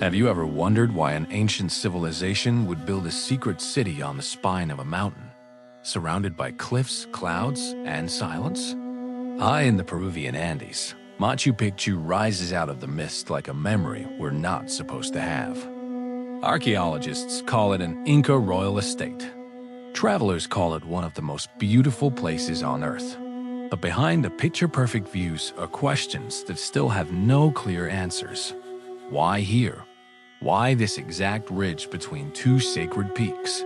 Have you ever wondered why an ancient civilization would build a secret city on the spine of a mountain, surrounded by cliffs, clouds, and silence? High in the Peruvian Andes, Machu Picchu rises out of the mist like a memory we're not supposed to have. Archaeologists call it an Inca royal estate. Travelers call it one of the most beautiful places on Earth. But behind the picture-perfect views are questions that still have no clear answers. Why here? Why this exact ridge between two sacred peaks?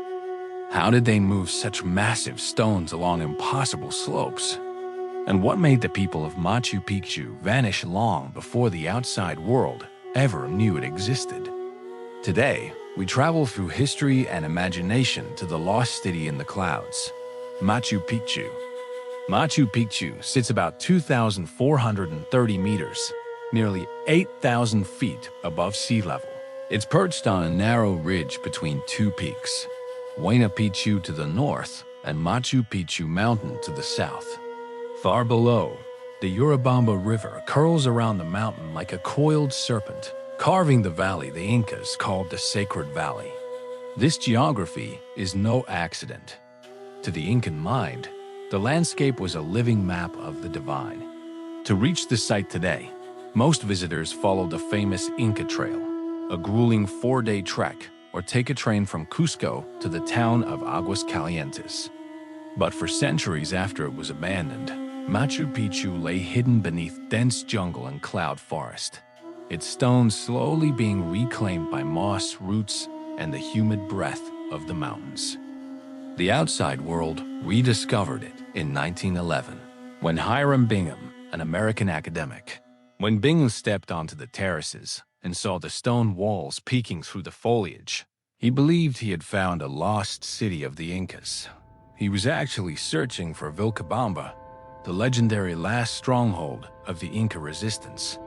How did they move such massive stones along impossible slopes? And what made the people of Machu Picchu vanish long before the outside world ever knew it existed? Today, we travel through history and imagination to the lost city in the clouds, Machu Picchu. Machu Picchu sits about 2,430 meters, nearly 8,000 feet above sea level. It's perched on a narrow ridge between two peaks, Huayna Picchu to the north and Machu Picchu Mountain to the south. Far below, the Urubamba River curls around the mountain like a coiled serpent, carving the valley the Incas called the Sacred Valley. This geography is no accident. To the Incan mind, the landscape was a living map of the divine. To reach the site today, most visitors follow the famous Inca Trail, a grueling 4-day trek, or take a train from Cusco to the town of Aguas Calientes. But for centuries after it was abandoned, Machu Picchu lay hidden beneath dense jungle and cloud forest, its stones slowly being reclaimed by moss, roots, and the humid breath of the mountains. The outside world rediscovered it in 1911, when Hiram Bingham, an American academic, when Bingham stepped onto the terraces and saw the stone walls peeking through the foliage, he believed he had found a lost city of the Incas. He was actually searching for Vilcabamba, the legendary last stronghold of the Inca resistance.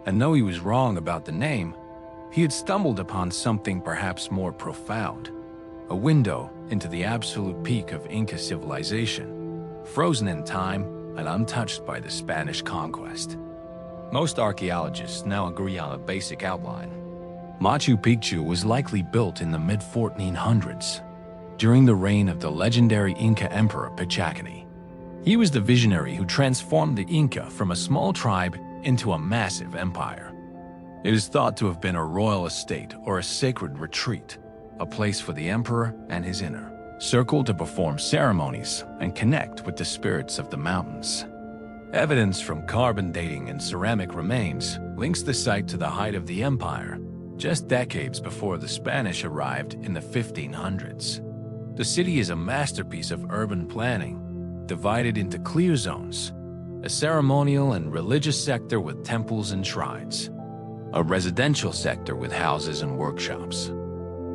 And though he was wrong about the name, he had stumbled upon something perhaps more profound, a window into the absolute peak of Inca civilization, frozen in time and untouched by the Spanish conquest. Most archaeologists now agree on a basic outline. Machu Picchu was likely built in the mid-1400s, during the reign of the legendary Inca Emperor Pichacani. He was the visionary who transformed the Inca from a small tribe into a massive empire. It is thought to have been a royal estate or a sacred retreat, a place for the emperor and his inner circle to perform ceremonies and connect with the spirits of the mountains. Evidence from carbon dating and ceramic remains links the site to the height of the empire, just decades before the Spanish arrived in the 1500s. The city is a masterpiece of urban planning, divided into clear zones, a ceremonial and religious sector with temples and shrines, a residential sector with houses and workshops,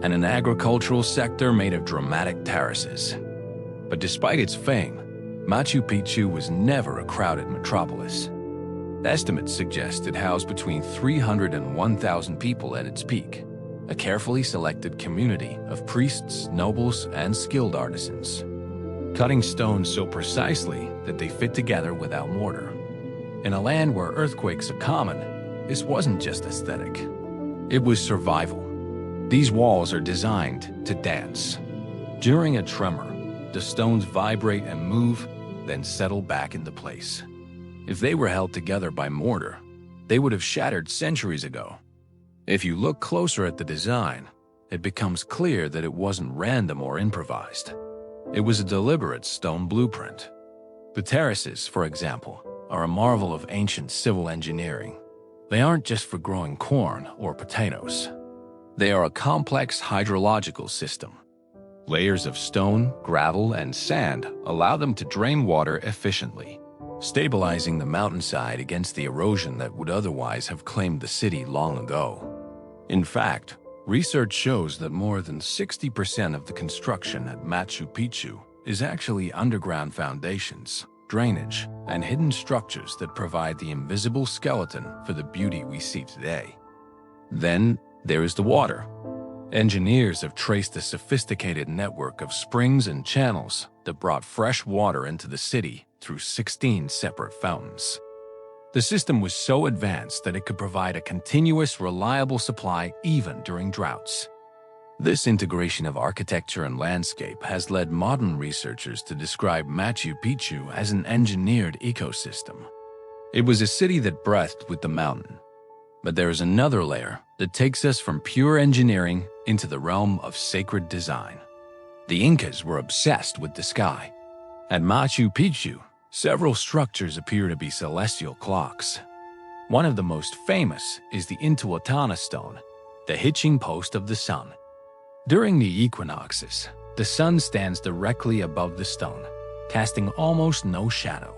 and an agricultural sector made of dramatic terraces. But despite its fame, Machu Picchu was never a crowded metropolis. Estimates suggest it housed between 300 and 1,000 people at its peak, a carefully selected community of priests, nobles, and skilled artisans, cutting stones so precisely that they fit together without mortar. In a land where earthquakes are common, this wasn't just aesthetic. It was survival. These walls are designed to dance. During a tremor, the stones vibrate and move, then settle back into place. If they were held together by mortar, they would have shattered centuries ago. If you look closer at the design, it becomes clear that it wasn't random or improvised. It was a deliberate stone blueprint. The terraces, for example, are a marvel of ancient civil engineering. They aren't just for growing corn or potatoes. They are a complex hydrological system. Layers of stone, gravel, and sand allow them to drain water efficiently, stabilizing the mountainside against the erosion that would otherwise have claimed the city long ago. In fact, research shows that more than 60% of the construction at Machu Picchu is actually underground foundations, drainage, and hidden structures that provide the invisible skeleton for the beauty we see today. Then there is the water. Engineers have traced a sophisticated network of springs and channels that brought fresh water into the city through 16 separate fountains. The system was so advanced that it could provide a continuous, reliable supply even during droughts. This integration of architecture and landscape has led modern researchers to describe Machu Picchu as an engineered ecosystem. It was a city that breathed with the mountain. But there is another layer that takes us from pure engineering into the realm of sacred design. The Incas were obsessed with the sky. At Machu Picchu, several structures appear to be celestial clocks. One of the most famous is the Intihuatana stone, the hitching post of the sun. During the equinoxes, the sun stands directly above the stone, casting almost no shadow.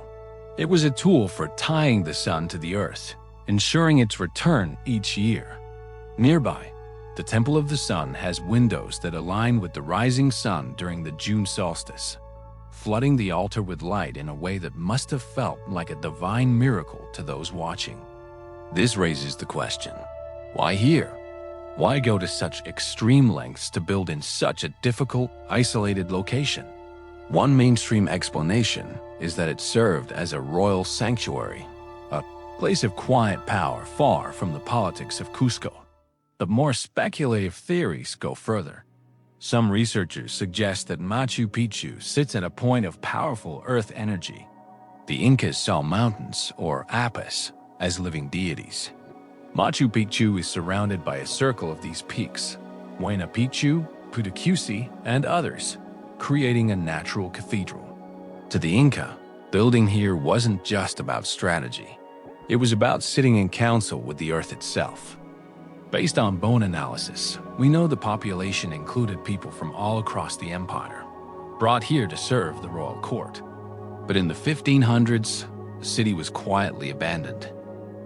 It was a tool for tying the sun to the earth, ensuring its return each year. Nearby, the Temple of the Sun has windows that align with the rising sun during the June solstice, flooding the altar with light in a way that must have felt like a divine miracle to those watching. This raises the question, why here? Why go to such extreme lengths to build in such a difficult, isolated location? One mainstream explanation is that it served as a royal sanctuary, a place of quiet power far from the politics of Cusco. But more speculative theories go further. Some researchers suggest that Machu Picchu sits at a point of powerful earth energy. The Incas saw mountains, or apis, as living deities. Machu Picchu is surrounded by a circle of these peaks, Huayna Picchu, Putacusi, and others, creating a natural cathedral. To the Inca, building here wasn't just about strategy. It was about sitting in council with the earth itself. Based on bone analysis, we know the population included people from all across the empire, brought here to serve the royal court. But in the 1500s, the city was quietly abandoned.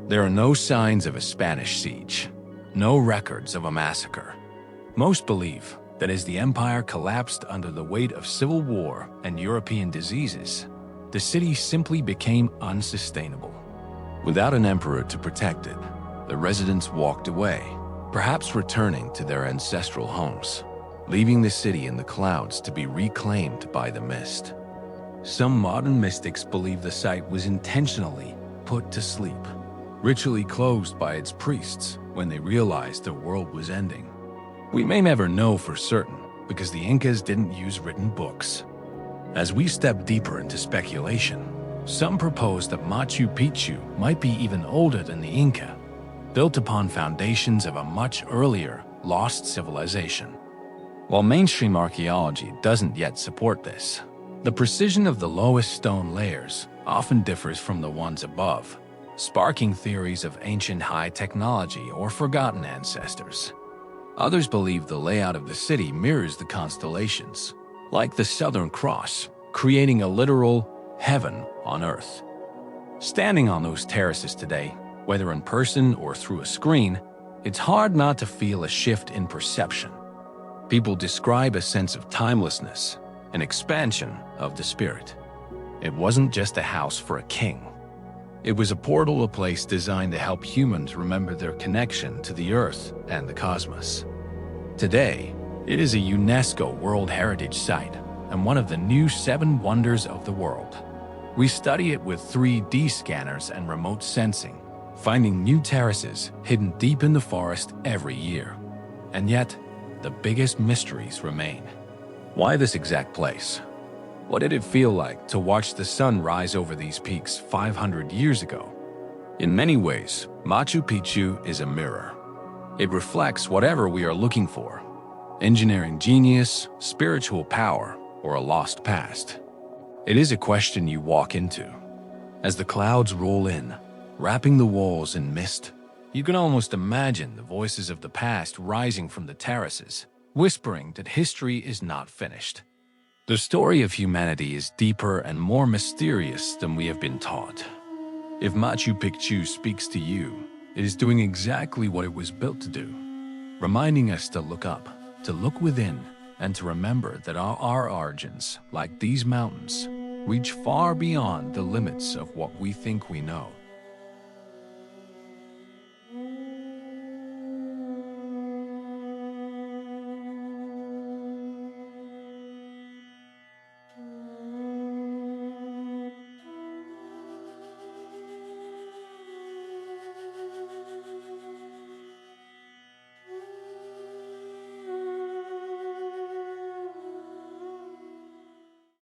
There are no signs of a Spanish siege, no records of a massacre. Most believe that as the empire collapsed under the weight of civil war and European diseases, the city simply became unsustainable. Without an emperor to protect it, the residents walked away, perhaps returning to their ancestral homes, leaving the city in the clouds to be reclaimed by the mist. Some modern mystics believe the site was intentionally put to sleep, ritually closed by its priests when they realized the world was ending. We may never know for certain because the Incas didn't use written books. As we step deeper into speculation, some propose that Machu Picchu might be even older than the Inca, built upon foundations of a much earlier, lost civilization. While mainstream archaeology doesn't yet support this, the precision of the lowest stone layers often differs from the ones above, sparking theories of ancient high technology or forgotten ancestors. Others believe the layout of the city mirrors the constellations, like the Southern Cross, creating a literal heaven on earth. Standing on those terraces today, whether in person or through a screen, it's hard not to feel a shift in perception. People describe a sense of timelessness, an expansion of the spirit. It wasn't just a house for a king. It was a portal, a place designed to help humans remember their connection to the earth and the cosmos. Today, it is a UNESCO World Heritage Site and one of the new 7 wonders of the world. We study it with 3D scanners and remote sensing, finding new terraces hidden deep in the forest every year. And yet, the biggest mysteries remain. Why this exact place? What did it feel like to watch the sun rise over these peaks 500 years ago? In many ways, Machu Picchu is a mirror. It reflects whatever we are looking for: engineering genius, spiritual power, or a lost past. It is a question you walk into. As the clouds roll in, wrapping the walls in mist, you can almost imagine the voices of the past rising from the terraces, whispering that history is not finished. The story of humanity is deeper and more mysterious than we have been taught. If Machu Picchu speaks to you, it is doing exactly what it was built to do, reminding us to look up, to look within, and to remember that our origins, like these mountains, reach far beyond the limits of what we think we know.